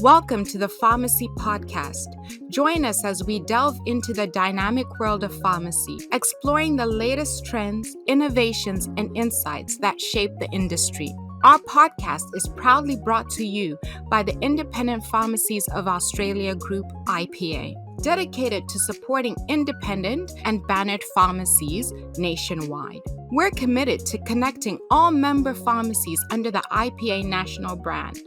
Welcome to the Pharmacy Podcast. Join us as we delve into the dynamic world of pharmacy, exploring the latest trends, innovations, and insights that shape the industry. Our podcast is proudly brought to you by the Independent Pharmacies of Australia Group, IPA, dedicated to supporting independent and bannered pharmacies nationwide. We're committed to connecting all member pharmacies under the IPA national brand,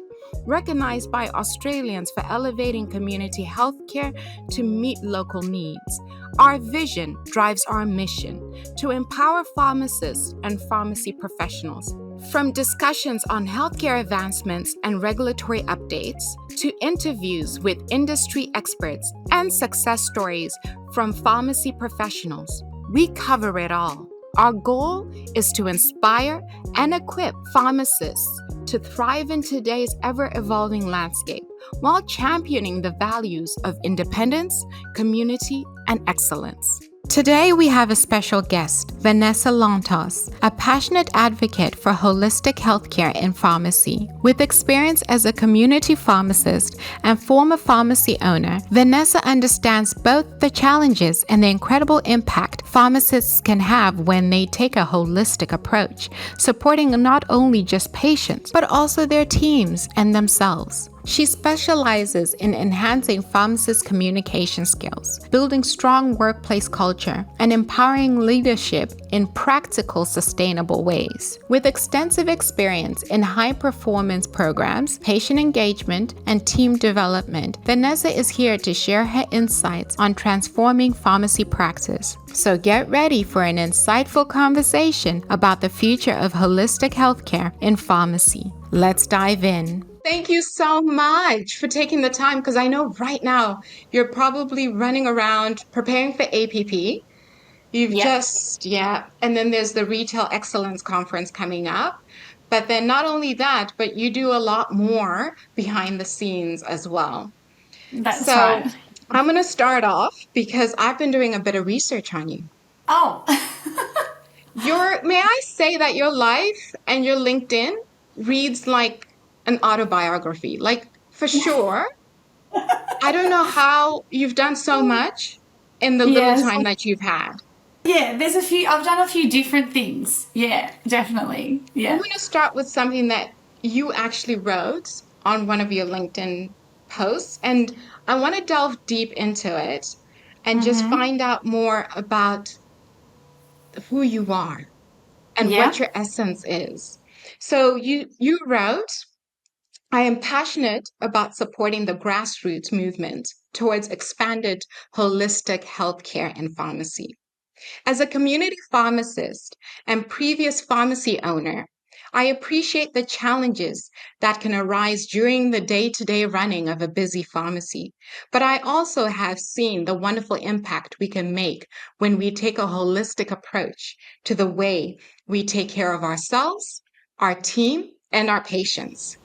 recognized by Australians for elevating community healthcare to meet local needs. Our vision drives our mission to empower pharmacists and pharmacy professionals. From discussions on healthcare advancements and regulatory updates to interviews with industry experts and success stories from pharmacy professionals, we cover it all. Our goal is to inspire and equip pharmacists to thrive in today's ever-evolving landscape while championing the values of independence, community, and excellence. Today, we have a special guest, Vanessa Lontos, a passionate advocate for holistic healthcare in pharmacy. With experience as a community pharmacist and former pharmacy owner, Vanessa understands both the challenges and the incredible impact pharmacists can have when they take a holistic approach, supporting not only just patients, but also their teams and themselves. She specializes in enhancing pharmacists' communication skills, building strong workplace culture, and empowering leadership in practical, sustainable ways. With extensive experience in high-performance programs, patient engagement, and team development, Vanessa is here to share her insights on transforming pharmacy practice. So get ready for an insightful conversation about the future of holistic healthcare in pharmacy. Let's dive in. Thank you so much for taking the time, because I know right now you're probably running around preparing for APP. And then there's the Retail Excellence Conference coming up. But then not only that, but you do a lot more behind the scenes as well. That's right. I'm going to start off because I've been doing a bit of research on you. Oh. May I say that your life and your LinkedIn reads like an autobiography, like for sure. I don't know how you've done so much in the little time that you've had. Yeah, I've done a few different things. Yeah, definitely. Yeah. I'm going to start with something that you actually wrote on one of your LinkedIn posts, and I want to delve deep into it and just find out more about who you are and what your essence is. So you wrote, I am passionate about supporting the grassroots movement towards expanded holistic healthcare in pharmacy. As a community pharmacist and previous pharmacy owner, I appreciate the challenges that can arise during the day-to-day running of a busy pharmacy. But I also have seen the wonderful impact we can make when we take a holistic approach to the way we take care of ourselves, our team, and our patients.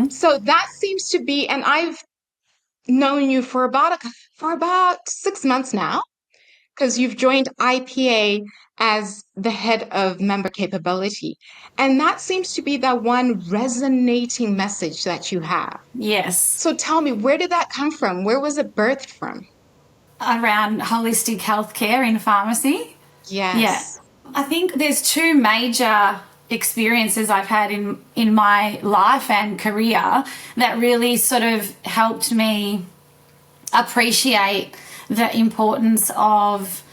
So that seems to be, and I've known you for about 6 months now, because you've joined IPA as the head of member capability. And that seems to be that one resonating message that you have. Yes. So tell me, where did that come from? Where was it birthed from? Around holistic healthcare in pharmacy? Yes. Yeah. I think there's two major experiences I've had in my life and career that really sort of helped me appreciate the importance of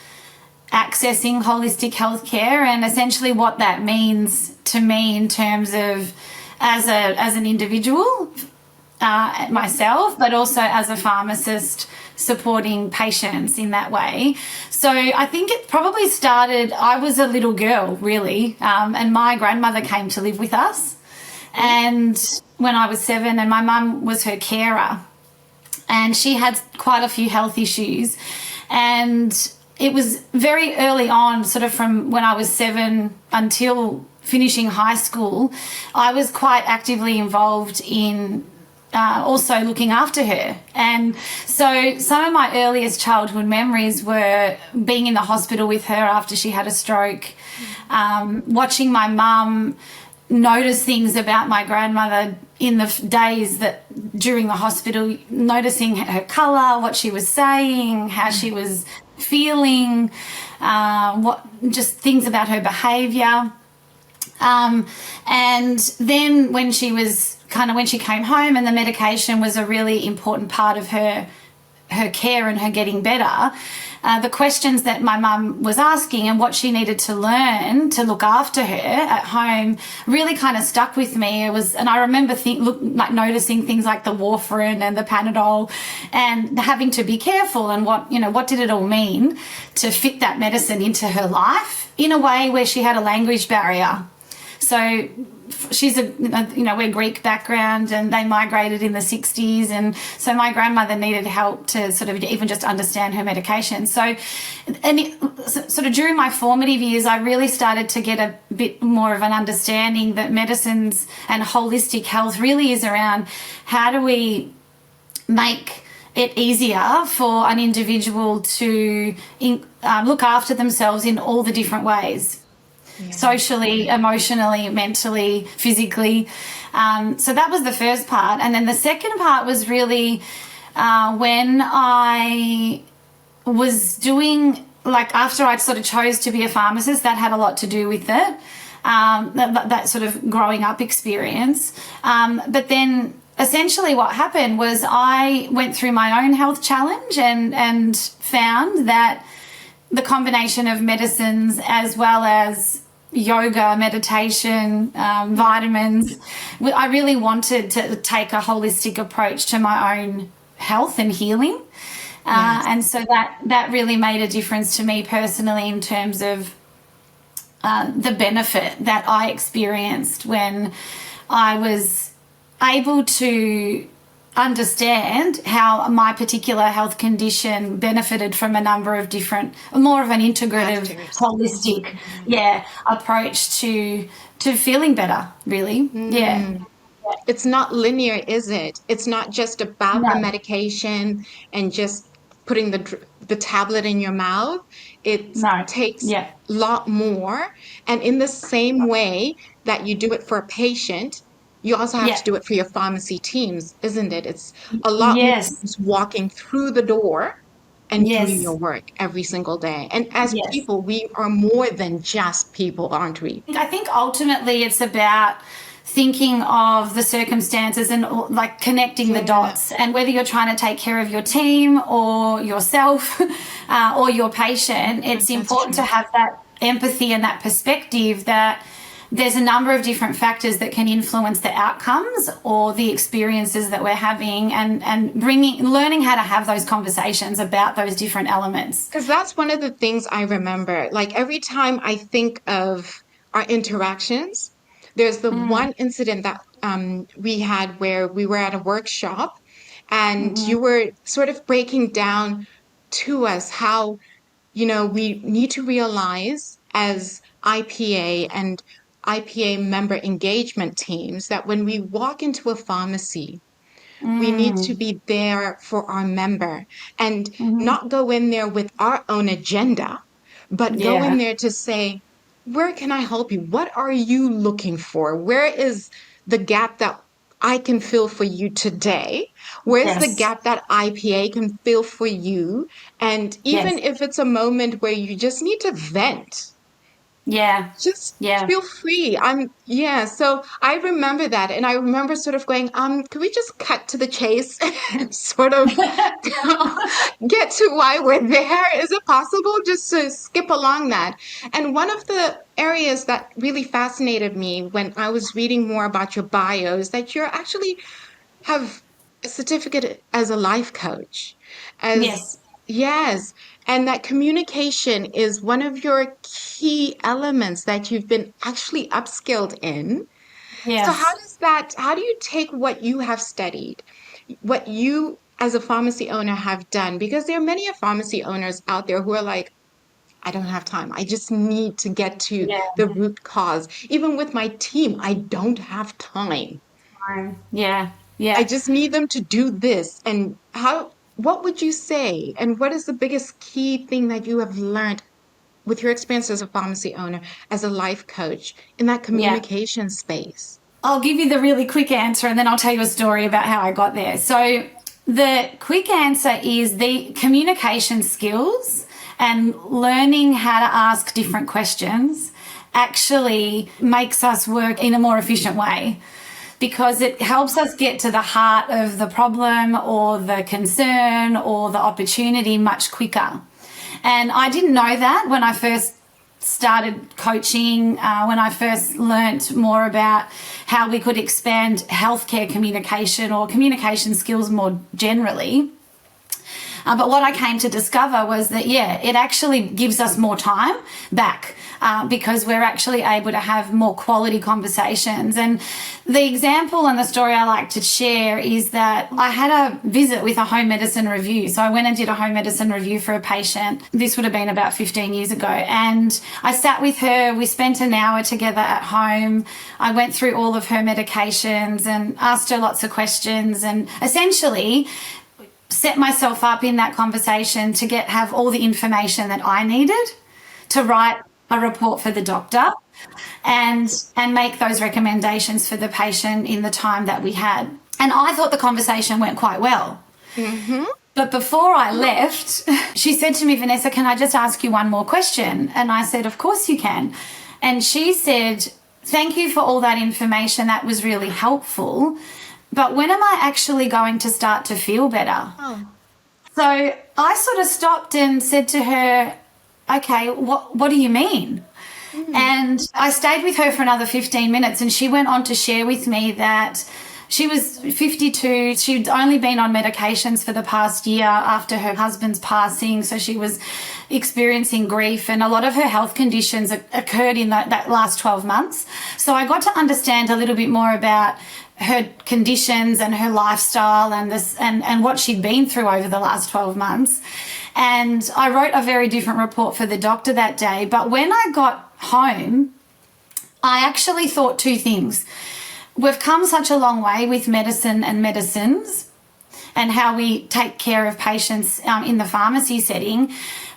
accessing holistic healthcare and essentially what that means to me in terms of as an individual, myself, but also as a pharmacist supporting patients in that way. So I think it probably started, I was a little girl really, and my grandmother came to live with us, and when I was 7, and my mum was her carer, and she had quite a few health issues, and it was very early on, sort of from when I was 7 until finishing high school, I was quite actively involved in also looking after her. And so some of my earliest childhood memories were being in the hospital with her after she had a stroke, watching my mum notice things about my grandmother in the days that during the hospital, noticing her colour, what she was saying, how she was feeling, what just things about her behaviour. And then when she came home and the medication was a really important part of her care and her getting better, the questions that my mum was asking and what she needed to learn to look after her at home really kind of stuck with me. And I remember noticing things like the warfarin and the Panadol, and having to be careful and what did it all mean to fit that medicine into her life in a way where she had a language barrier. So she's we're Greek background, and they migrated in the 60s, and so my grandmother needed help to sort of even just understand her medication. So, sort of during my formative years, I really started to get a bit more of an understanding that medicines and holistic health really is around how do we make it easier for an individual to look after themselves in all the different ways. Yeah. Socially, emotionally, mentally, physically. So that was the first part. And then the second part was really when I was doing, after I sort of chose to be a pharmacist, that had a lot to do with it, that sort of growing up experience. But then essentially what happened was I went through my own health challenge and found that the combination of medicines as well as yoga, meditation, vitamins, I really wanted to take a holistic approach to my own health and healing. Yes. And so that really made a difference to me personally in terms of the benefit that I experienced when I was able to understand how my particular health condition benefited from a number of different, more of an integrative, holistic, approach to feeling better, really. Yeah. It's not linear, is it? It's not just about the medication and just putting the tablet in your mouth. It takes a lot more. And in the same way that you do it for a patient, you also have to do it for your pharmacy teams, isn't it? It's a lot more than just walking through the door and doing your work every single day. And as people, we are more than just people, aren't we? I think ultimately it's about thinking of the circumstances and connecting the dots, and whether you're trying to take care of your team or yourself or your patient, it's important to have that empathy and that perspective that there's a number of different factors that can influence the outcomes or the experiences that we're having, and learning how to have those conversations about those different elements. Because that's one of the things I remember. Every time I think of our interactions, there's the one incident that we had where we were at a workshop, and you were sort of breaking down to us how, we need to realize as IPA and IPA member engagement teams that when we walk into a pharmacy, we need to be there for our member and not go in there with our own agenda, but go in there to say, where can I help you? What are you looking for? Where is the gap that I can fill for you today? Where's the gap that IPA can fill for you? And even if it's a moment where you just need to vent, just feel free. So I remember that. And I remember sort of going, could we just cut to the chase and sort of get to why we're there? Is it possible just to skip along that? And one of the areas that really fascinated me when I was reading more about your bio is that you're actually have a certificate as a life coach. Yes. And that communication is one of your key elements that you've been actually upskilled in. So how do you take what you have studied, what you as a pharmacy owner have done? Because there are many pharmacy owners out there who are like, I don't have time. I just need to get to the root cause. Even with my team, I don't have time. I just need them to do this. And what would you say? And what is the biggest key thing that you have learned with your experience as a pharmacy owner, as a life coach in that communication space? I'll give you the really quick answer and then I'll tell you a story about how I got there. So the quick answer is the communication skills and learning how to ask different questions actually makes us work in a more efficient way, because it helps us get to the heart of the problem or the concern or the opportunity much quicker. And I didn't know that when I first started coaching, when I first learnt more about how we could expand healthcare communication or communication skills more generally. But what I came to discover was that, it actually gives us more time back because we're actually able to have more quality conversations. And the example and the story I like to share is that I had a visit with a home medicine review. So I went and did a home medicine review for a patient. This would have been about 15 years ago. And I sat with her. We spent an hour together at home. I went through all of her medications and asked her lots of questions, and essentially set myself up in that conversation to have all the information that I needed to write a report for the doctor and make those recommendations for the patient in the time that we had. And I thought the conversation went quite well. Mm-hmm. But before I left, she said to me, "Vanessa, can I just ask you one more question?" And I said, "Of course you can." And she said, "Thank you for all that information. That was really helpful. But when am I actually going to start to feel better?" Oh. So I sort of stopped and said to her, "Okay, what do you mean?" Mm. And I stayed with her for another 15 minutes, and she went on to share with me that she was 52. She'd only been on medications for the past year after her husband's passing. So she was experiencing grief, and a lot of her health conditions occurred in that last 12 months. So I got to understand a little bit more about her conditions and her lifestyle and what she'd been through over the last 12 months. And I wrote a very different report for the doctor that day. But when I got home, I actually thought two things. We've come such a long way with medicine and medicines and how we take care of patients in the pharmacy setting.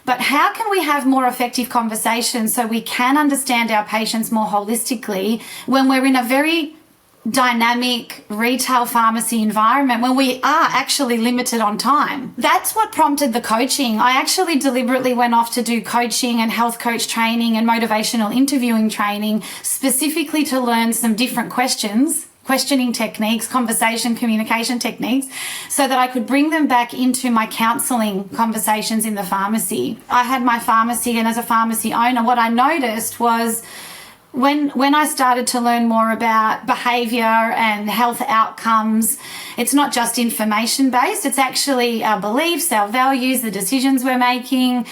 But how can we have more effective conversations so we can understand our patients more holistically when we're in a very dynamic retail pharmacy environment, when we are actually limited on time? That's what prompted the coaching. I actually deliberately went off to do coaching and health coach training and motivational interviewing training specifically to learn some different questioning techniques, conversation communication techniques, so that I could bring them back into my counselling conversations in the pharmacy. I had my pharmacy, and as a pharmacy owner, what I noticed was when I started to learn more about behaviour and health outcomes, it's not just information based, it's actually our beliefs, our values, the decisions we're making,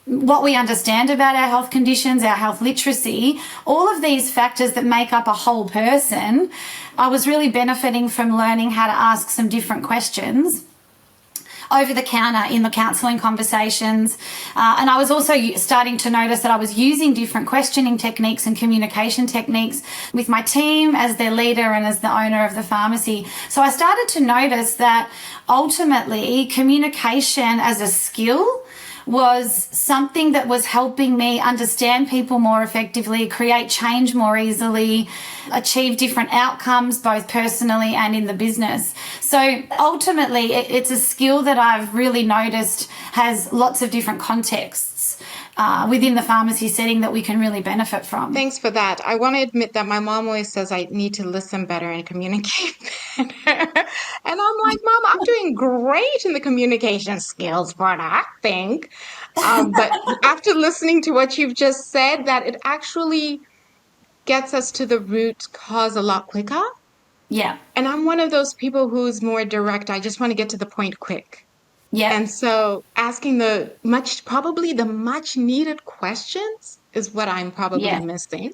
what we understand about our health conditions, our health literacy, all of these factors that make up a whole person. I was really benefiting from learning how to ask some different questions over the counter in the counselling conversations. And I was also starting to notice that I was using different questioning techniques and communication techniques with my team as their leader and as the owner of the pharmacy. So I started to notice that ultimately communication as a skill was something that was helping me understand people more effectively, create change more easily, achieve different outcomes both personally and in the business. So ultimately, it's a skill that I've really noticed has lots of different contexts within the pharmacy setting that we can really benefit from. Thanks for that. I want to admit that my mom always says I need to listen better and communicate better. And I'm like, "Mom, I'm doing great in the communication skills part, I think." But after listening to what you've just said, that it actually gets us to the root cause a lot quicker. Yeah. And I'm one of those people who's more direct. I just want to get to the point quick. Yeah. And so asking probably the much needed questions is what I'm probably missing.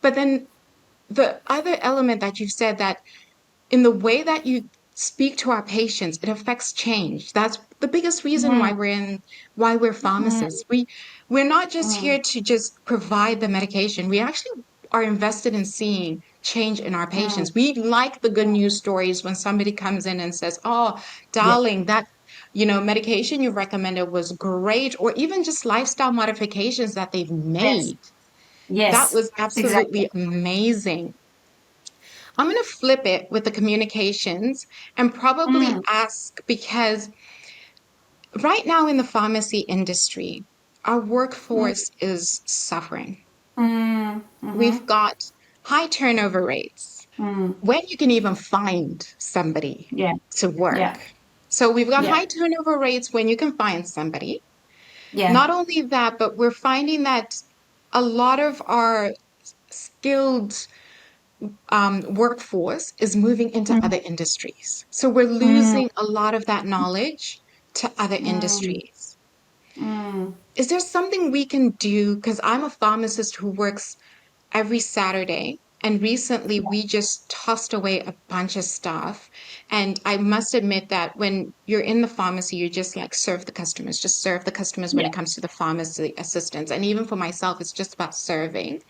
But then the other element that you've said, that in the way that you speak to our patients, it affects change. That's the biggest reason why we're pharmacists. We're not just here to just provide the medication. We actually are invested in seeing change in our patients. We like the good news stories when somebody comes in and says, "Oh, darling, that medication you recommended was great," or even just lifestyle modifications that they've made. Yes. That was absolutely exactly. amazing. I'm going to flip it with the communications and probably ask, because right now in the pharmacy industry, our workforce is suffering. We've got high turnover rates when you can even find somebody Yeah. to Yeah. work. So we've got Yeah. high turnover rates when you can find somebody. Yeah. Not only that, but we're finding that a lot of our skilled workforce is moving into Mm, other industries. So we're mm, losing a lot of that knowledge to other mm, industries. mm. Is there something we can do? Because I'm a pharmacist who works every Saturday. And recently we just tossed away a bunch of stuff. And I must admit that when you're in the pharmacy, you just like serve the customers, just serve the customers when Yeah. it comes to the pharmacy assistants. And even for myself, it's just about serving.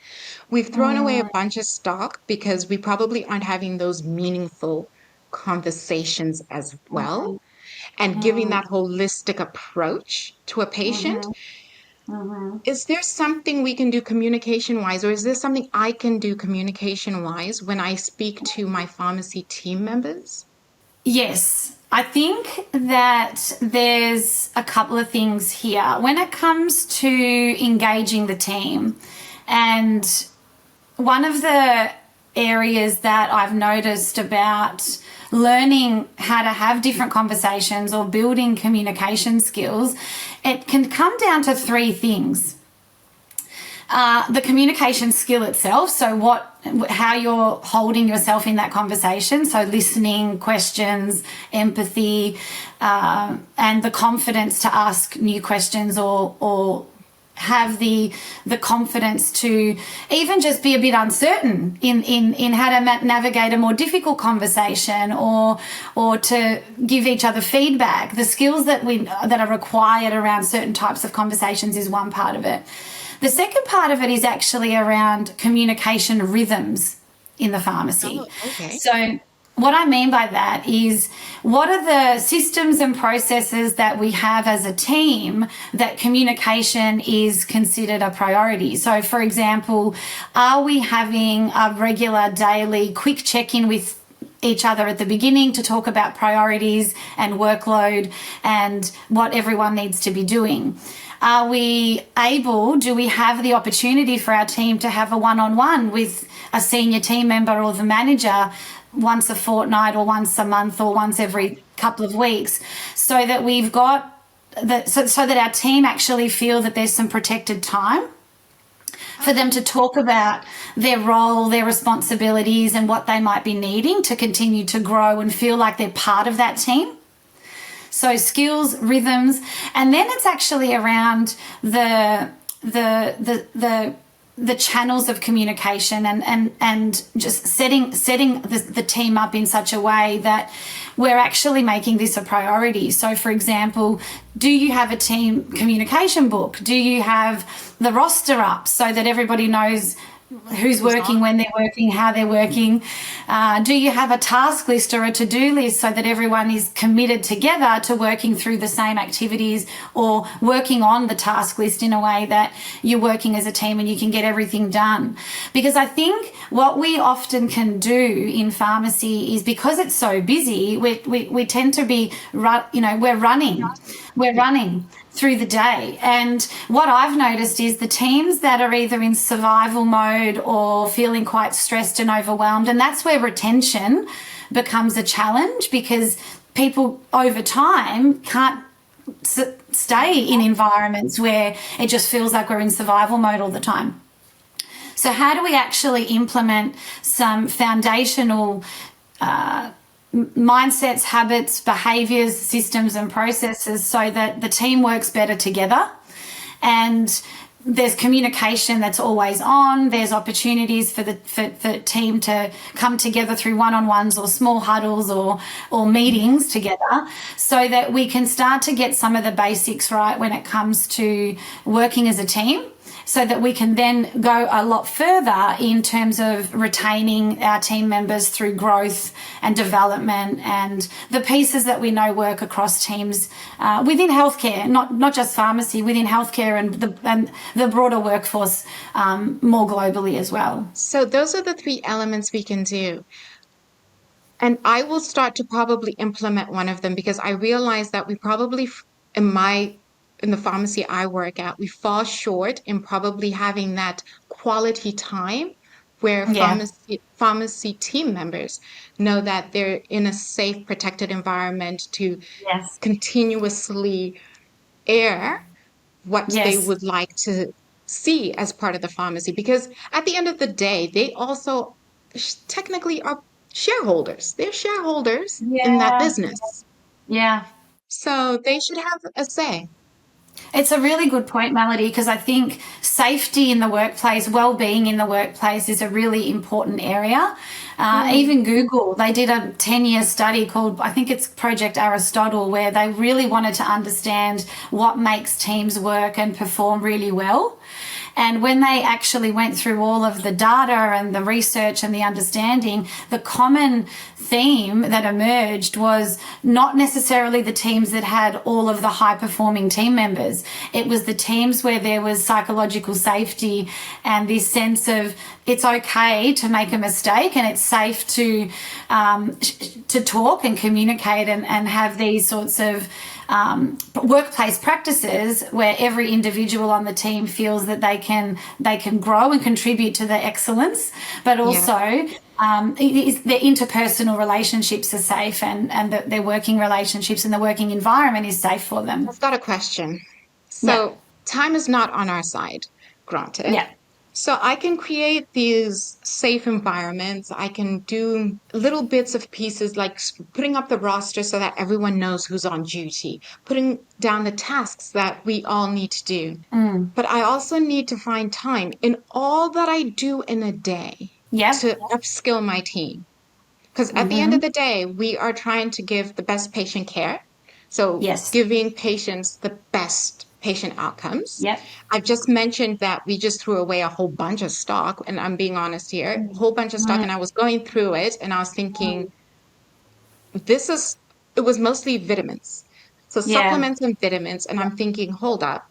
We've thrown away a Mm, bunch of stock because we probably aren't having those meaningful conversations as well mm, and giving mm, that holistic approach to a patient. mhm, mhm. Is there something we can do communication wise, or is there something I can do communication wise when I speak to my pharmacy team members? Yes, I think that there's a couple of things here. When it comes to engaging the team, and one of the areas that I've noticed about learning how to have different conversations or building communication skills, it can come down to three things. The communication skill itself, so how you're holding yourself in that conversation, so listening, questions, empathy, and the confidence to ask new questions, or have the confidence to even just be a bit uncertain in how to navigate a more difficult conversation, or to give each other feedback. The skills that are required around certain types of conversations is one part of it. The second part of it is actually around communication rhythms in the pharmacy. Oh, okay. So what I mean by that is, what are the systems and processes that we have as a team that communication is considered a priority? So, for example, are we having a regular daily quick check-in with each other at the beginning to talk about priorities and workload and what everyone needs to be doing? Do we have the opportunity for our team to have a one-on-one with a senior team member or the manager once a fortnight or once a month or once every couple of weeks, so that we've got so that our team actually feel that there's some protected time for them to talk about their role, their responsibilities, and what they might be needing to continue to grow and feel like they're part of that team. So skills, rhythms, and then it's actually around the channels of communication, and just setting the team up in such a way that we're actually making this a priority. So, for example, do you have a team communication book? Do you have the roster up so that everybody knows who's working, when they're working, how they're working? Do you have a task list or a to-do list so that everyone is committed together to working through the same activities, or working on the task list in a way that you're working as a team and you can get everything done? Because I think what we often can do in pharmacy is, because it's so busy, we tend to be, we're running through the day. And what I've noticed is the teams that are either in survival mode or feeling quite stressed and overwhelmed, and that's where retention becomes a challenge, because people over time can't stay in environments where it just feels like we're in survival mode all the time. So how do we actually implement some foundational mindsets, habits, behaviors, systems, and processes so that the team works better together, and there's communication that's always on? There's opportunities for the team to come together through one-on-ones or small huddles or meetings together, so that we can start to get some of the basics right when it comes to working as a team, so that we can then go a lot further in terms of retaining our team members through growth and development, and the pieces that we know work across teams within healthcare, not just pharmacy, within healthcare and the broader workforce more globally as well. So those are the three elements we can do. And I will start to probably implement one of them because I realize that we probably, in the pharmacy I work at, we fall short in probably having that quality time where Yeah. pharmacy team members know that they're in a safe, protected environment to Yes. continuously air what they Yes. would like to see as part of the pharmacy. Because at the end of the day, they also technically are shareholders. They're shareholders in that Yeah. business. Yeah. So they should have a say. It's a really good point, Melody, because I think safety in the workplace, well-being in the workplace is a really important area. Mm, Even Google, they did a 10-year study called, I think it's Project Aristotle, where they really wanted to understand what makes teams work and perform really well. And when they actually went through all of the data and the research and the understanding, the common theme that emerged was not necessarily the teams that had all of the high performing team members. It was the teams where there was psychological safety and this sense of it's okay to make a mistake and it's safe to talk and communicate and have these sorts of workplace practices where every individual on the team feels that they can grow and contribute to the excellence, but yeah. also their interpersonal relationships are safe and their working relationships and the working environment is safe for them. I've got a question. Yeah, So time is not on our side, granted. yeah, So I can create these safe environments. I can do little bits of pieces like putting up the roster so that everyone knows who's on duty, putting down the tasks that we all need to do. But I also need to find time in all that I do in a day yeah, to upskill my team. Because at the end of the day, we are trying to give the best patient care. So yes, giving patients the best patient outcomes. yep, I've just mentioned that we just threw away a whole bunch of stock, and I'm being honest here, a whole bunch of stock. And I was going through it and I was thinking, this is, it was mostly vitamins. So yeah, supplements and vitamins. And I'm thinking, hold up.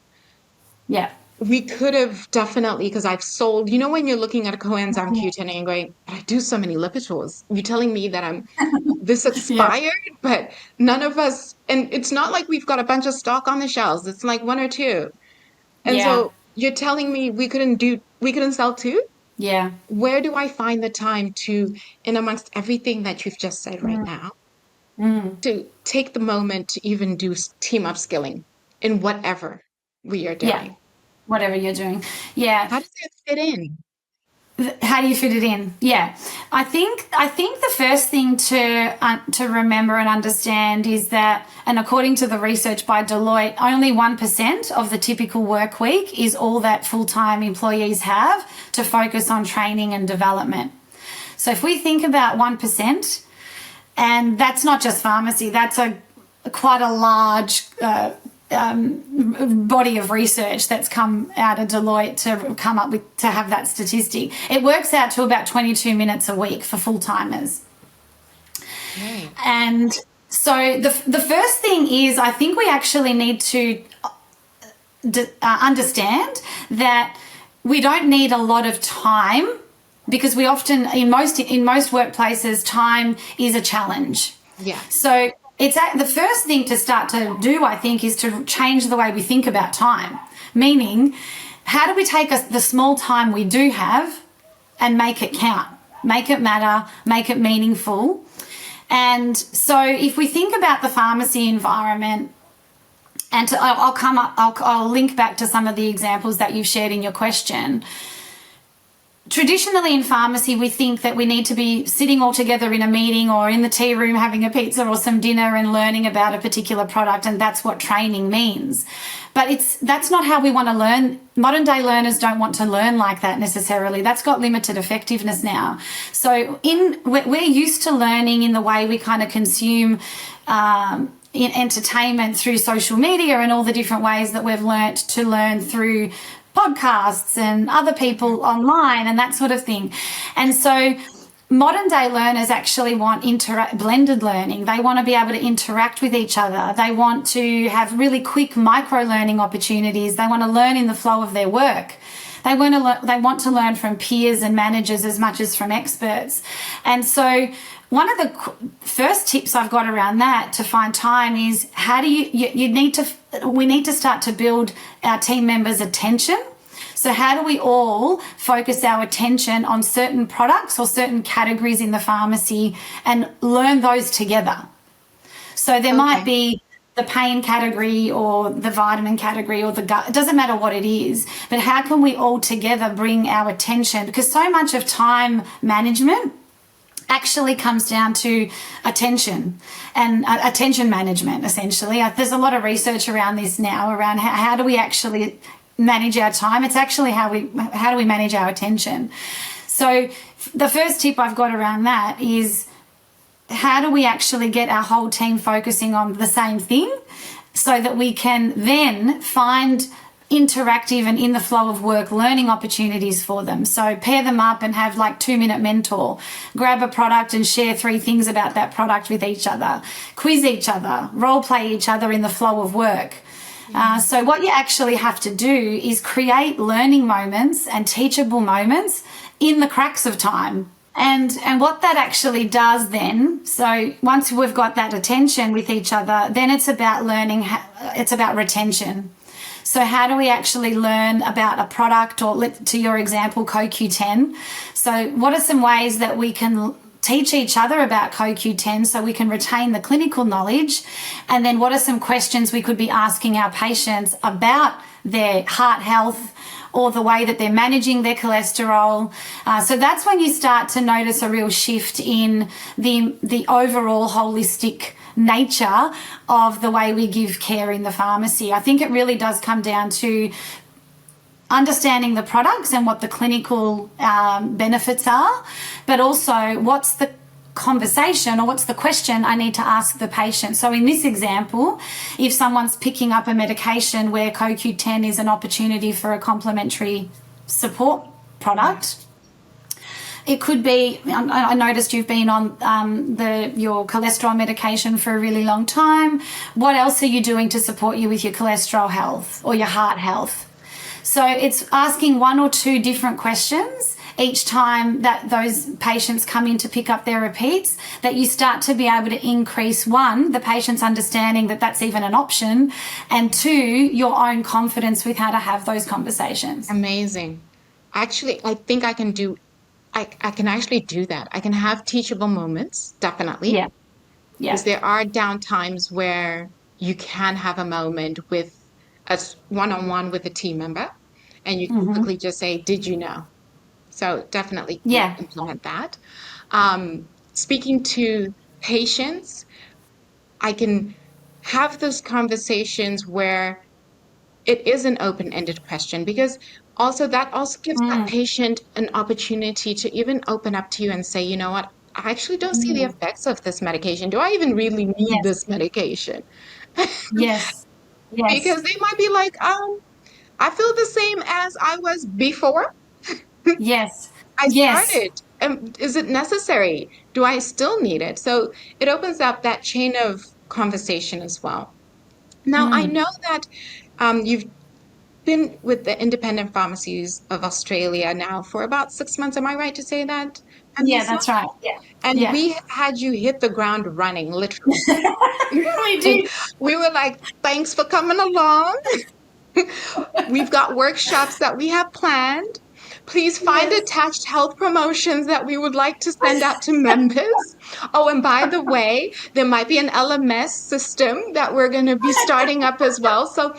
yeah, We could have definitely, because I've sold, you know, when you're looking at a coenzyme Q10 and you're going, but I do so many Lipitor. You're telling me that I'm this yeah, expired, but none of us, and it's not like we've got a bunch of stock on the shelves. It's like one or two. And yeah, so you're telling me we couldn't sell two? yeah. Where do I find the time to, in amongst everything that you've just said right now, to take the moment to even do team upskilling in whatever we are Yeah, doing? whatever you're doing. Yeah. How does that fit in? How do you fit it in? Yeah, I think the first thing to remember and understand is that, and according to the research by Deloitte, only 1% of the typical work week is all that full-time employees have to focus on training and development. So if we think about 1%, and that's not just pharmacy, that's a quite a large body of research that's come out of Deloitte to come up with to have that statistic. It works out to about 22 minutes a week for full timers. Right. And so the first thing is, I think we actually need to understand that we don't need a lot of time, because we often in most workplaces time is a challenge. Yeah. So the first thing to start to do, I think, is to change the way we think about time. Meaning, how do we take the small time we do have and make it count, make it matter, make it meaningful? And so if we think about the pharmacy environment, and I'll link back to some of the examples that you've shared in your question. Traditionally in pharmacy, we think that we need to be sitting all together in a meeting or in the tea room having a pizza or some dinner and learning about a particular product, and that's what training means. But that's not how we want to learn. Modern day learners don't want to learn like that necessarily. That's got limited effectiveness now. So we're used to learning in the way we kind of consume in entertainment through social media and all the different ways that we've learnt to learn through podcasts and other people online and that sort of thing. And so modern day learners actually want blended learning. They want to be able to interact with each other. They want to have really quick micro learning opportunities. They want to learn in the flow of their work. They want to learn from peers and managers as much as from experts. And so one of the first tips I've got around that to find time is how do we need to start to build our team members' attention. So how do we all focus our attention on certain products or certain categories in the pharmacy and learn those together? So there might be the pain category or the vitamin category or the gut. It doesn't matter what it is, but how can we all together bring our attention? Because so much of time management actually comes down to attention and attention management, essentially. There's a lot of research around this now, around how do we actually manage our time. It's actually how do we manage our attention. So the first tip I've got around that is how do we actually get our whole team focusing on the same thing so that we can then find interactive and in the flow of work learning opportunities for them. So pair them up and have like 2-minute mentor, grab a product and share 3 things about that product with each other, quiz each other, role play each other in the flow of work. So what you actually have to do is create learning moments and teachable moments in the cracks of time. And what that actually does then, so once we've got that attention with each other, then it's about learning, it's about retention. So how do we actually learn about a product, or to your example, CoQ10? So what are some ways that we can teach each other about CoQ10 so we can retain the clinical knowledge? And then what are some questions we could be asking our patients about their heart health or the way that they're managing their cholesterol? So that's when you start to notice a real shift in the overall holistic nature of the way we give care in the pharmacy. I think it really does come down to understanding the products and what the clinical benefits are, but also what's the conversation or what's the question I need to ask the patient. So in this example, if someone's picking up a medication where CoQ10 is an opportunity for a complementary support product, it could be, I noticed you've been on your cholesterol medication for a really long time. What else are you doing to support you with your cholesterol health or your heart health? So it's asking 1 or 2 different questions each time that those patients come in to pick up their repeats, that you start to be able to increase, 1, the patient's understanding that that's even an option, and 2, your own confidence with how to have those conversations. Amazing. Actually, I think I can actually do that. I can have teachable moments, definitely. Yeah. Because there are down times where you can have a moment with us one-on-one with a team member, and you can quickly just say, "Did you know?" So definitely implement that. Speaking to patients, I can have those conversations where it is an open-ended question, because that also gives that patient an opportunity to even open up to you and say, you know what, I actually don't see the effects of this medication. Do I even really need this medication? Yes. Because they might be like, I feel the same as I was before Yes. I Yes. started. Is it necessary? Do I still need it? So it opens up that chain of conversation as well. Now, I know that you've been with the Independent Pharmacies of Australia now for about 6 months. Am I right to say that, Yeah, Vanessa? that's right. Yeah. And Yeah. we had you hit the ground running, literally. We And did. we were like, thanks for coming along. We've got workshops that we have planned. Please find Yes. attached health promotions that we would like to send out to members. Oh, and by the way, there might be an LMS system that we're going to be starting up as well. So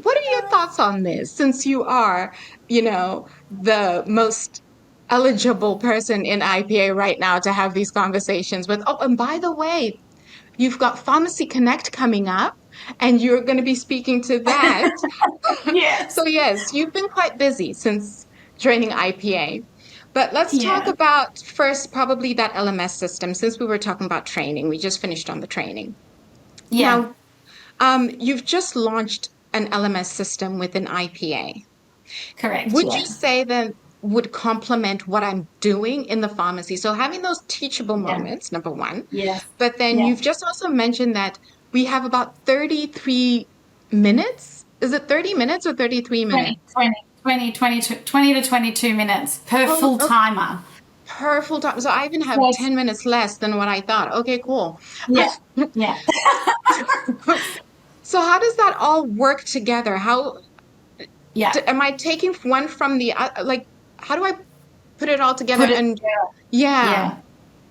what are your thoughts on this, since you are, the most eligible person in IPA right now to have these conversations with? Oh, and by the way, you've got Pharmacy Connect coming up, and you're going to be speaking to that. Yes. So yes, you've been quite busy since joining IPA. But let's talk Yeah. about first probably that LMS system, since we were talking about training. We just finished on the training. Yeah. Now, you've just launched an LMS system within IPA. Correct. Would you Yeah. say that would complement what I'm doing in the pharmacy? So having those teachable Yeah. moments, number one. Yes. But then Yeah. you've just also mentioned that we have about 33 minutes. Is it 30 minutes or 33 minutes? 20. 20 to 22 minutes per full timer. Per full time. So I even have Yes. 10 minutes less than what I thought. Okay, cool. Yeah. Yeah. So how does that all work together? How Yeah. am I taking one from the like? How do I put it all together? Put it And together. yeah, Yeah.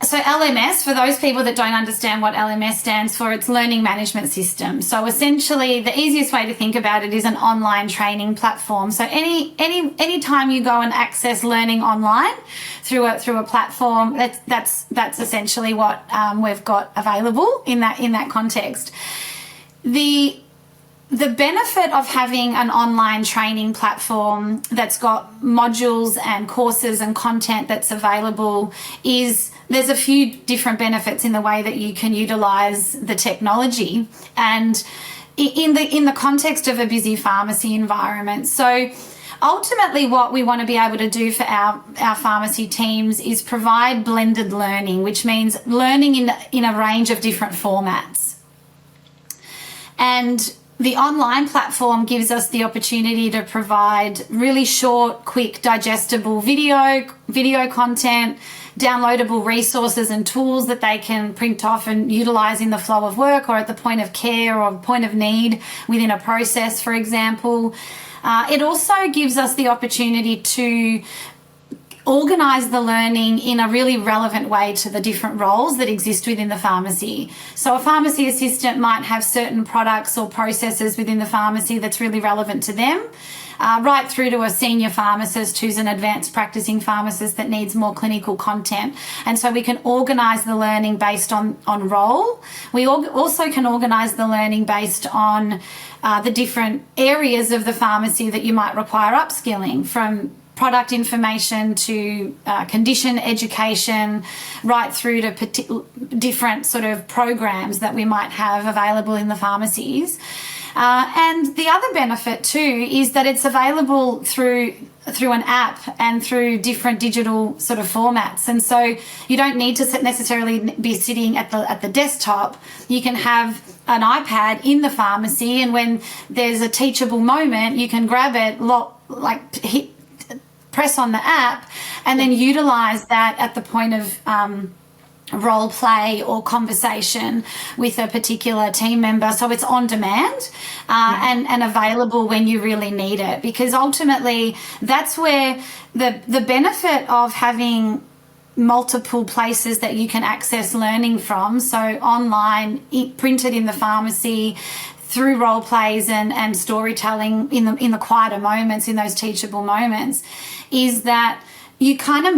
So LMS, for those people that don't understand what LMS stands for, it's Learning Management System. So essentially, the easiest way to think about it is an online training platform. So any time you go and access learning online through a platform, that's essentially what we've got available in that context. The benefit of having an online training platform that's got modules and courses and content that's available is there's a few different benefits in the way that you can utilize the technology and in the context of a busy pharmacy environment. So ultimately what we want to be able to do for our pharmacy teams is provide blended learning, which means learning in a range of different formats. And the online platform gives us the opportunity to provide really short, quick, digestible video content, downloadable resources and tools that they can print off and utilize in the flow of work or at the point of care or point of need within a process, for example. It also gives us the opportunity to organise the learning in a really relevant way to the different roles that exist within the pharmacy. So a pharmacy assistant might have certain products or processes within the pharmacy that's really relevant to them, right through to a senior pharmacist who's an advanced practicing pharmacist that needs more clinical content. And so we can organise the learning based on role. We also can organise the learning based on the different areas of the pharmacy that you might require upskilling, from product information to condition education, right through to different sort of programs that we might have available in the pharmacies. And the other benefit too is that it's available through an app and through different digital sort of formats. And so you don't need to necessarily be sitting at the desktop. You can have an iPad in the pharmacy, and when there's a teachable moment, you can grab it, press on the app, and then utilize that at the point of role play or conversation with a particular team member. So it's on demand and available when you really need it, because ultimately that's where the benefit of having multiple places that you can access learning from, so online, printed in the pharmacy, through role plays and storytelling in the quieter moments, in those teachable moments, is that you kind of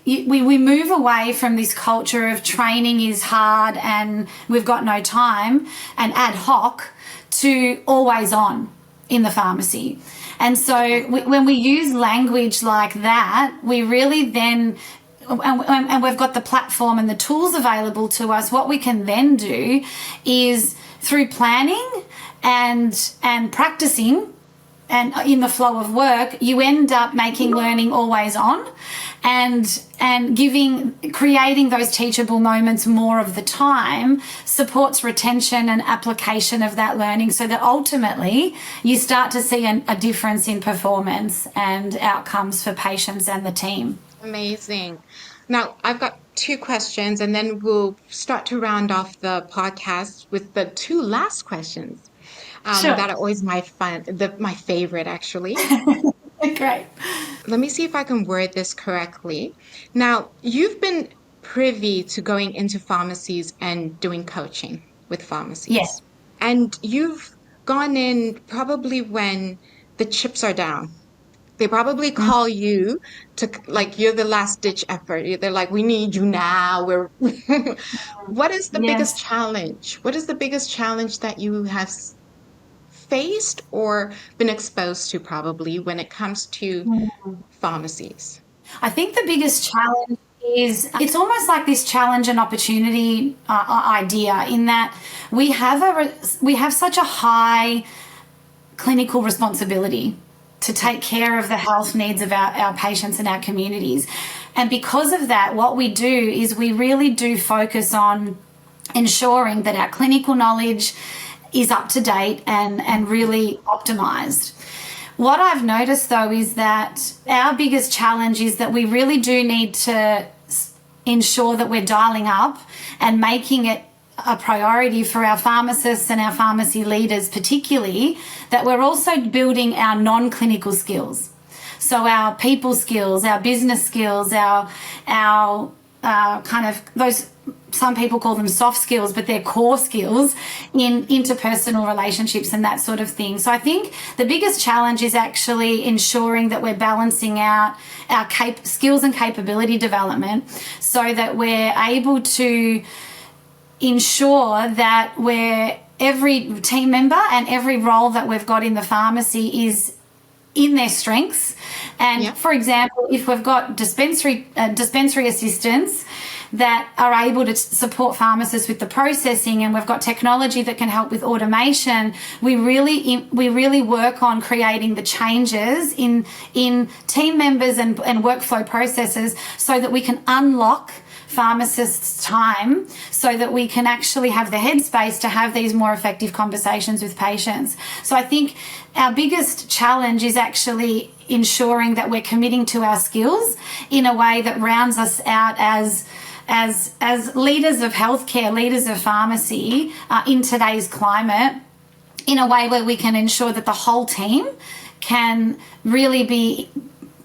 we move away from this culture of training is hard and we've got no time and ad hoc to always on in the pharmacy. And so when we use language like that, we really then, and we've got the platform and the tools available to us, what we can then do is through planning and practicing and in the flow of work, you end up making learning always on and creating those teachable moments more of the time supports retention and application of that learning, so that ultimately you start to see a difference in performance and outcomes for patients and the team. Amazing. Now, I've got 2 questions, and then we'll start to round off the podcast with the 2 last questions. Sure. That are always my favorite, actually. Great. Let me see if I can word this correctly. Now, you've been privy to going into pharmacies and doing coaching with pharmacies. Yes. And you've gone in probably when the chips are down. They probably call you to, like, you're the last ditch effort. They're like, we need you now. What is the biggest challenge? What is the biggest challenge that you have faced or been exposed to, probably, when it comes to pharmacies? I think the biggest challenge is it's almost like this challenge and opportunity idea, in that we have such a high clinical responsibility to take care of the health needs of our patients and our communities. And because of that, what we do is we really do focus on ensuring that our clinical knowledge is up to date and really optimized. What I've noticed though is that our biggest challenge is that we really do need to ensure that we're dialing up and making it a priority for our pharmacists and our pharmacy leaders, particularly, that we're also building our non-clinical skills. So our people skills, our business skills, our kind of those, some people call them soft skills, but they're core skills in interpersonal relationships and that sort of thing. So I think the biggest challenge is actually ensuring that we're balancing out our skills and capability development so that we're able to ensure that every team member and every role that we've got in the pharmacy is in their strengths. And for example, if we've got dispensary assistants that are able to support pharmacists with the processing, and we've got technology that can help with automation, we really work on creating the changes in team members and workflow processes so that we can unlock pharmacists' time so that we can actually have the headspace to have these more effective conversations with patients. So I think our biggest challenge is actually ensuring that we're committing to our skills in a way that rounds us out as leaders of healthcare, leaders of pharmacy in today's climate, in a way where we can ensure that the whole team can really be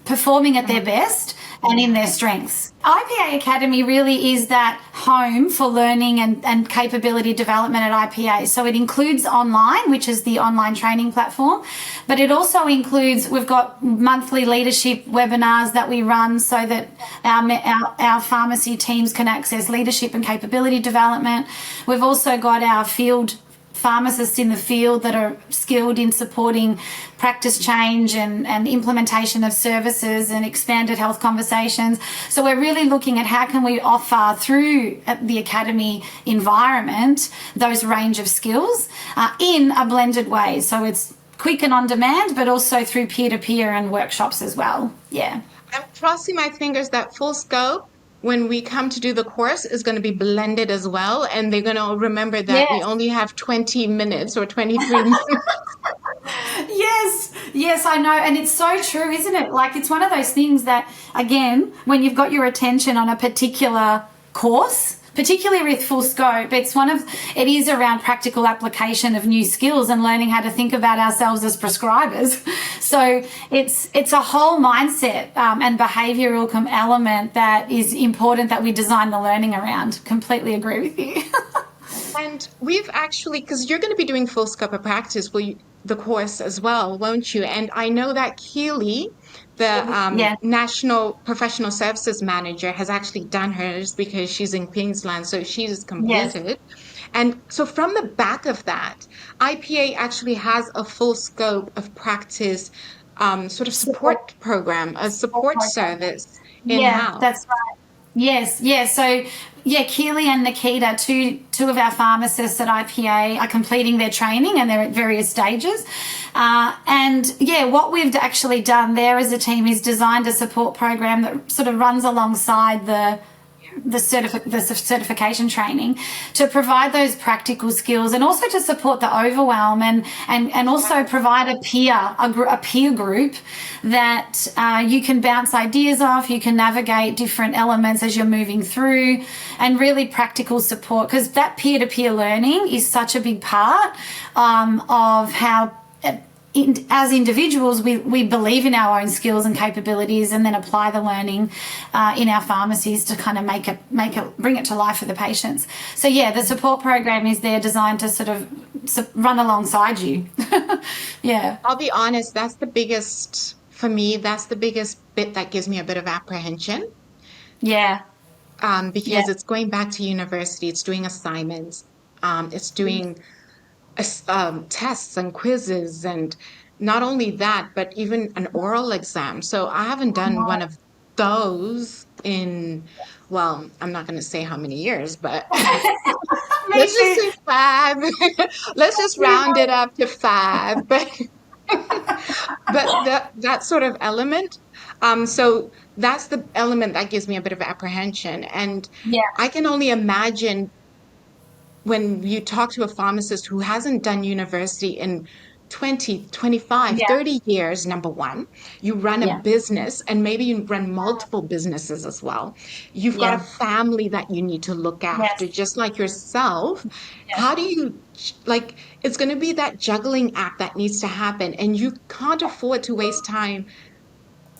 performing at their best and in their strengths. IPA Academy really is that home for learning and capability development at IPA. So it includes online, which is the online training platform, but it also includes, we've got monthly leadership webinars that we run so that our pharmacy teams can access leadership and capability development. We've also got our field pharmacists in the field that are skilled in supporting practice change and implementation of services and expanded health conversations. So we're really looking at how can we offer through the academy environment those range of skills in a blended way. So it's quick and on demand, but also through peer-to-peer and workshops as well. Yeah. I'm crossing my fingers that full scope, when we come to do the course, is going to be blended as well. And they're going to remember that we only have 20 minutes or 23 minutes. Yes, I know. And it's so true, isn't it? Like, it's one of those things that, again, when you've got your attention on a particular course, particularly with full scope, it is around practical application of new skills and learning how to think about ourselves as prescribers. So it's a whole mindset and behavioural element that is important that we design the learning around. Completely agree with you. And we've actually, because you're going to be doing full scope of practice, the course as well, won't you? And I know that Keely, the National Professional Services Manager, has actually done hers because she's in Queensland, so she's completed. And so from the back of that, IPA actually has a full scope of practice sort of support program, a support service in-house. Yeah, that's right. Yes. So, Keely and Nikita, two of our pharmacists at IPA, are completing their training and they're at various stages. What we've actually done there as a team is designed a support program that sort of runs alongside the certification training to provide those practical skills and also to support the overwhelm and also provide a peer group that you can bounce ideas off, you can navigate different elements as you're moving through, and really practical support, because that peer-to-peer learning is such a big part of how as individuals, we believe in our own skills and capabilities and then apply the learning in our pharmacies to kind of bring it to life for the patients. So the support program is there designed to sort of run alongside you. Yeah. I'll be honest, that's the biggest, for me, that's the biggest bit that gives me a bit of apprehension. Yeah. Because it's going back to university, it's doing assignments, it's doing tests and quizzes, and not only that, but even an oral exam. So I haven't done one of those in, well, I'm not going to say how many years, but let's just say 5. Let's just round it up to 5. But that sort of element. So that's the element that gives me a bit of apprehension. And I can only imagine when you talk to a pharmacist who hasn't done university in 20, 25, Yeah. 30 years, number one. You run a Yeah. business, and maybe you run multiple businesses as well. You've got a Yeah. family that you need to look after, Yes. just like yourself. Yes. How do you, like, it's going to be that juggling act that needs to happen, and you can't afford to waste time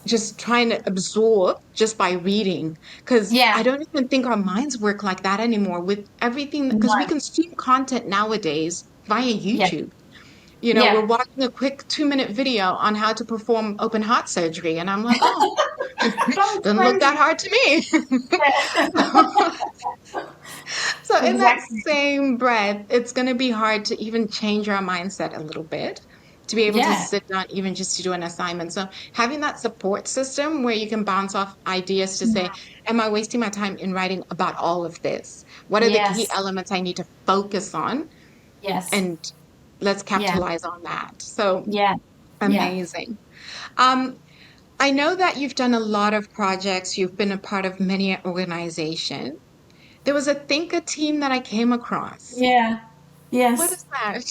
just trying to absorb just by reading, because I Yeah. don't even think our minds work like that anymore with everything, because we No. consume content nowadays via Yeah. YouTube. You know, we're Yeah. watching a quick 2-minute video on how to perform open heart surgery, and I'm like, oh, That's doesn't look that crazy. hard to me. Yeah. So in that Exactly. same breath, it's going to be hard to even change our mindset a little bit, to be able to Yeah. sit down, even just to do an assignment. So having that support system where you can bounce off ideas to say, am I wasting my time in writing about all of this? What are the key Yes. elements I need to focus on? Yes. And let's Yeah. capitalize on that. So Yeah. Yeah. amazing. Um, I know that you've done a lot of projects. You've been a part of many organizations. There was a thinker team that I came across. Yeah. What Yes. is that?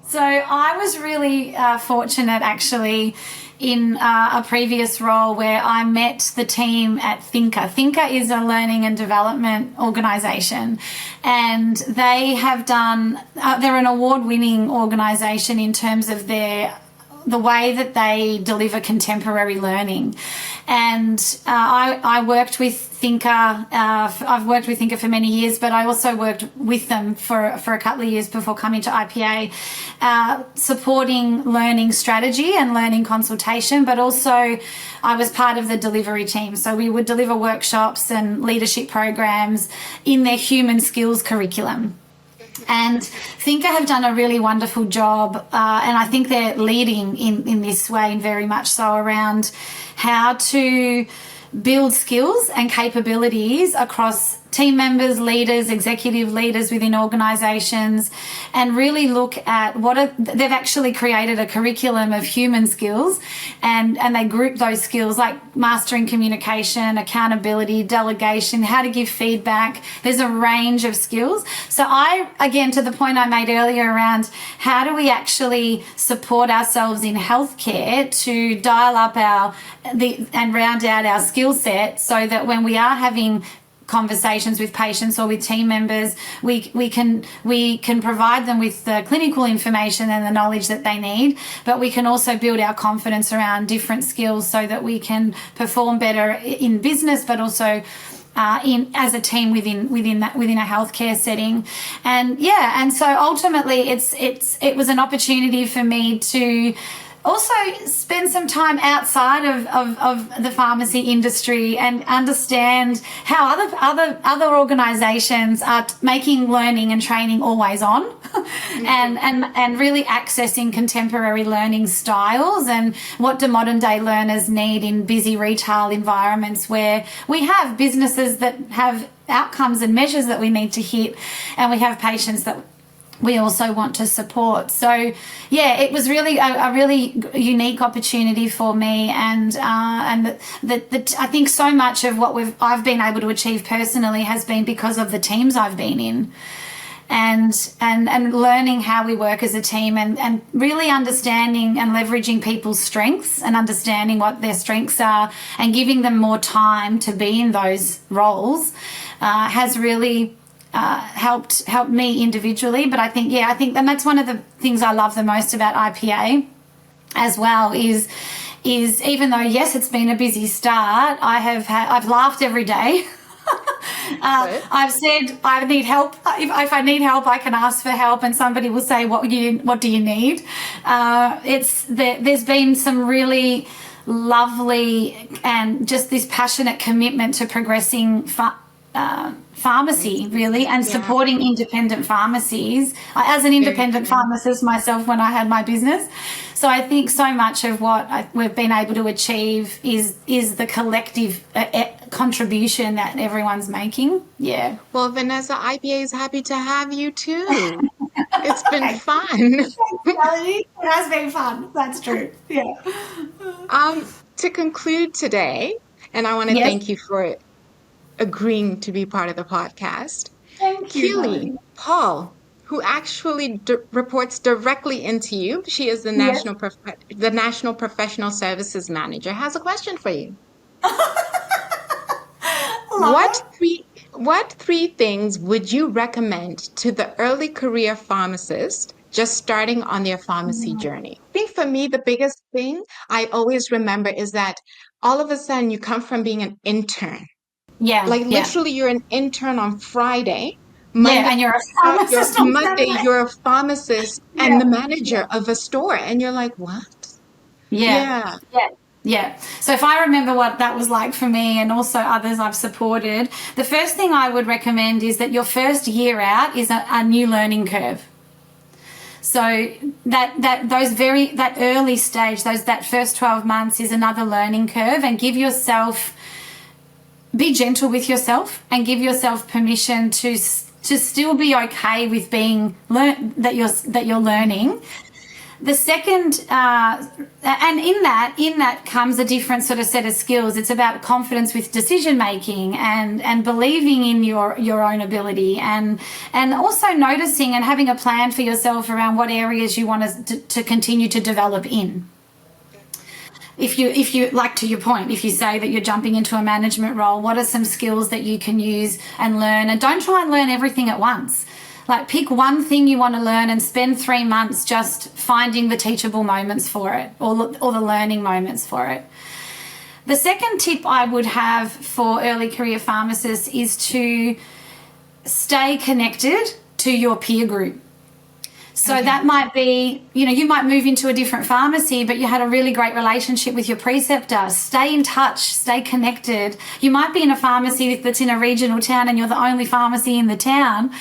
So I was really fortunate actually in a previous role where I met the team at Thinker. Thinker is a learning and development organisation, and they have done, they're an award winning organisation in terms of the way that they deliver contemporary learning. And I worked with Thinker. I've worked with Thinker for many years, but I also worked with them for a couple of years before coming to IPA, supporting learning strategy and learning consultation, but also I was part of the delivery team. So we would deliver workshops and leadership programs in their human skills curriculum. And Thinker have done a really wonderful job, and I think they're leading in this way, very much so, around how to build skills and capabilities across team members, leaders, executive leaders within organisations, and really look at they've actually created a curriculum of human skills, and they group those skills like mastering communication, accountability, delegation, how to give feedback. There's a range of skills. So again, to the point I made earlier around how do we actually support ourselves in healthcare to dial up and round out our skill set, so that when we are having conversations with patients or with team members, we can provide them with the clinical information and the knowledge that they need, but we can also build our confidence around different skills so that we can perform better in business, but also as a team within a healthcare setting. And so ultimately it was an opportunity for me to also spend some time outside of the pharmacy industry and understand how other organizations are making learning and training always on and really accessing contemporary learning styles, and what do modern day learners need in busy retail environments where we have businesses that have outcomes and measures that we need to hit, and we have patients that we also want to support. So yeah, it was really a really unique opportunity for me, and I think so much of what I've been able to achieve personally has been because of the teams I've been in, and learning how we work as a team, and really understanding and leveraging people's strengths and understanding what their strengths are and giving them more time to be in those roles has really helped me individually. But I think and that's one of the things I love the most about IPA as well is even though yes, it's been a busy start, I've laughed every day. I've said I need help. If I need help, I can ask for help, and somebody will say, "What do you need?" There's been some really lovely and just this passionate commitment to progressing pharmacy, really, and supporting independent pharmacies. As an independent pharmacist myself when I had my business. So I think so much of what we've been able to achieve is the collective contribution that everyone's making. Yeah. Well, Vanessa, IPA is happy to have you too. It's been Thanks, fun. Melody. It has been fun. That's true. Yeah. To conclude today, and I want to Yes. thank you for agreeing to be part of the podcast. Thank you, Keely, Melody. Paul, who actually reports directly into you. She is the Yes. National Professional Services Manager. Has a question for you. Love What it. three things would you recommend to the early career pharmacist just starting on their pharmacy journey? I think for me, the biggest thing I always remember is that all of a sudden you come from being an intern. Yeah, Like yeah. literally you're an intern on Friday. Yeah, Monday, and you're a pharmacist on Saturday. You're a pharmacist and Yeah, the yeah, manager of a store. And you're like, what? yeah, Yeah. yeah, yeah. So if I remember what that was like for me and also others I've supported, the first thing I would recommend is that your first year out is a new learning curve. So that early stage, that first 12 months is another learning curve, and be gentle with yourself and give yourself permission to still be okay with being that you're learning. The second, and in that comes a different sort of set of skills. It's about confidence with decision making and believing in your own ability, and also noticing and having a plan for yourself around what areas you want to continue to develop in. If you like, to your point, if you say that you're jumping into a management role, what are some skills that you can use and learn? And don't try and learn everything at once. Like, pick one thing you want to learn and spend 3 months just finding the teachable moments for it, or the learning moments for it. The second tip I would have for early career pharmacists is to stay connected to your peer group. So that might be, you might move into a different pharmacy, but you had a really great relationship with your preceptor. Stay in touch, stay connected. You might be in a pharmacy that's in a regional town and you're the only pharmacy in the town.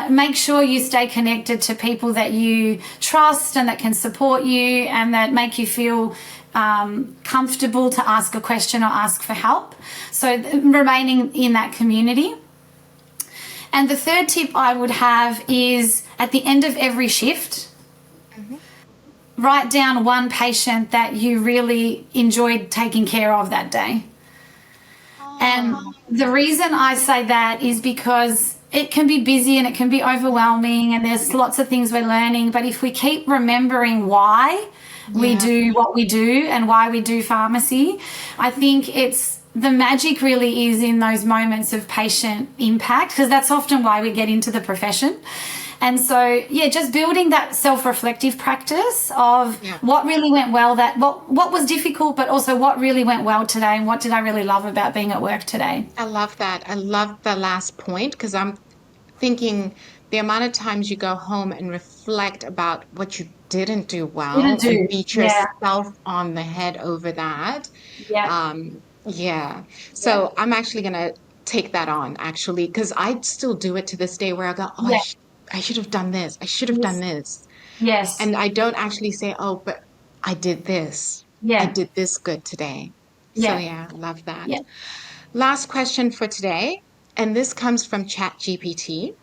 Make sure you stay connected to people that you trust and that can support you and that make you feel comfortable to ask a question or ask for help. So remaining in that community. And the third tip I would have is, at the end of every shift, write down one patient that you really enjoyed taking care of that day. And the reason I say that is because it can be busy and it can be overwhelming and there's lots of things we're learning. But if we keep remembering why we do what we do and why we do pharmacy, I think the magic really is in those moments of patient impact, because that's often why we get into the profession. And so, just building that self-reflective practice of what really went well, what was difficult, but also what really went well today and what did I really love about being at work today. I love that. I love the last point because I'm thinking the amount of times you go home and reflect about what you didn't do Didn't well and do. beat Yeah. yourself on the head over that. Yeah. Yeah. Yeah. So I'm actually going to take that on actually because I still do it to this day where I go, oh, Yeah. I should have done this. I should have done Yes. this. Yes. And I don't actually say, oh, but I did this. I Yeah. did this good today. So Yeah. yeah, love that. Yeah. Last question for today, and this comes from ChatGPT,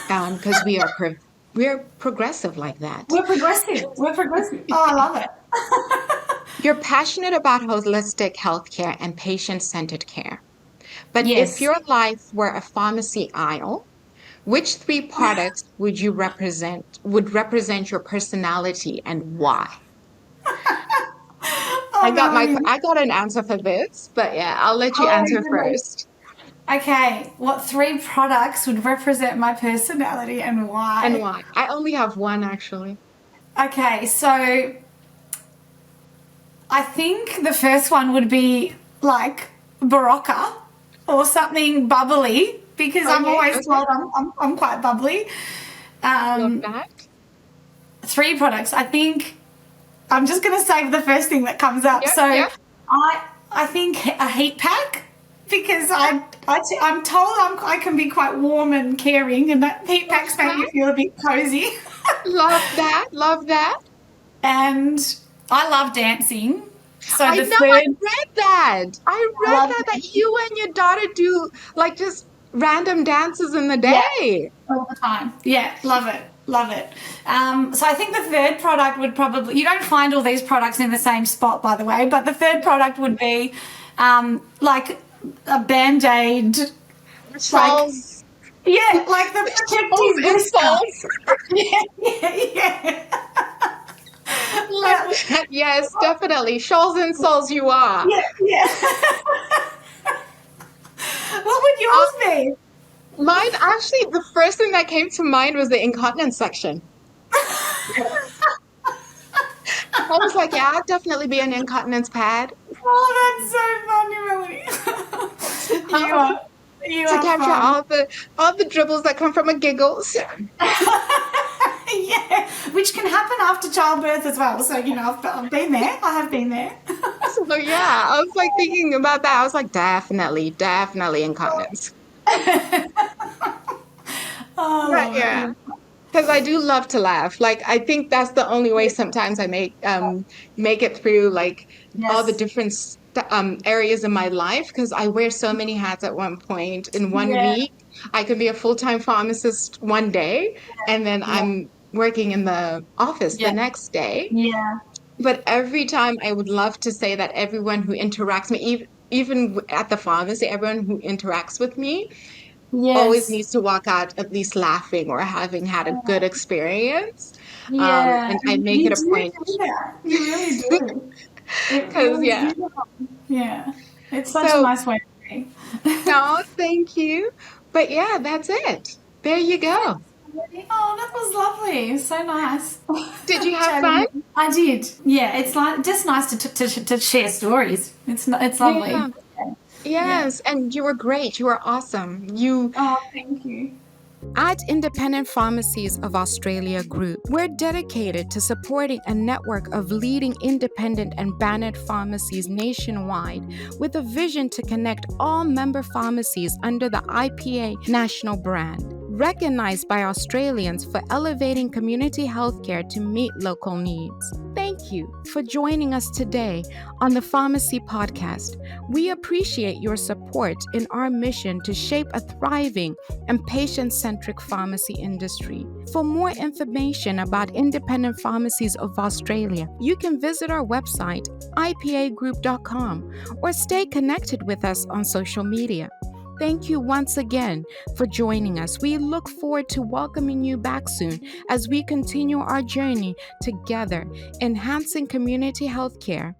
because we're progressive like that. We're progressive. We're progressive. Oh, I love it. You're passionate about holistic healthcare and patient-centered care. But if Yes. your life were a pharmacy aisle, which three products would represent your personality and why? Oh, Melody. I got an answer for this, but yeah, I'll let you Oh, my answer goodness. first. Okay, what 3 products would represent my personality and And why? why? I only have one actually. Okay, so I think the first one would be like Barocca or something bubbly, because I'm Okay, always okay. told I'm quite bubbly. Love Um, that. 3 products. I think I'm just going to say the first thing that comes up. Yep, So yep. I think a heat pack, because I'm told I can be quite warm and caring, and that heat Love packs make me that. feel a bit cozy. Love that. Love that. And I love dancing. So I the know I third, read that. I I read love that dancing. you and your daughter do like just random dances in the Yeah, day. all the time. Yeah, love it. Love it. So I think the third product would probably, you don't find all these products in the same spot, by the way, but the third product would be like a Band-Aid, Which like, falls. Yeah, like the Oh, protective whisker. insults. Yeah. Love That was, that. Yes, definitely. Shoals and souls you are. yeah. What would Uh, yours be? Mine, actually, the first thing that came to mind was the incontinence section. I was like, yeah, I'd definitely be an incontinence pad. Oh, that's so funny, Melody. You are, you To are capture fun. all the dribbles that come from a giggles. Yeah, which can happen after childbirth as well. So, I've been there. I have been there. So yeah, I was like thinking about that. I was like, definitely incontinence. Oh, I But love yeah, it. because I do love to laugh. Like I think that's the only way sometimes I make it through like all the Yes. different areas in my life because I wear so many hats at one point. In one Yeah. week, I could be a full-time pharmacist one day, and then Yeah. I'm working in the office the Yeah. next day. Yeah. But every time I would love to say that everyone who interacts me, even at the pharmacy, everyone who interacts with me always Yes. needs to walk out at least laughing or having had a good experience. Yeah. And I make You it a do point do that. You really do. It because, really is yeah. beautiful. Yeah. It's such a So, nice way to be. no, thank you. But yeah, that's it. There you go. Oh, that was lovely. So nice. Did you have Chatting fun? with you. I did. Yeah, it's like just nice to share stories. It's lovely. Yeah. Yeah. Yes. And you were great. You were awesome. You Oh, thank you. At Independent Pharmacies of Australia Group, we're dedicated to supporting a network of leading independent and branded pharmacies nationwide with a vision to connect all member pharmacies under the IPA national brand. Recognized by Australians for elevating community healthcare to meet local needs. Thank you for joining us today on the Pharmacy Podcast. We appreciate your support in our mission to shape a thriving and patient-centric pharmacy industry. For more information about Independent Pharmacies of Australia, you can visit our website, ipagroup.com, or stay connected with us on social media. Thank you once again for joining us. We look forward to welcoming you back soon as we continue our journey together, enhancing community healthcare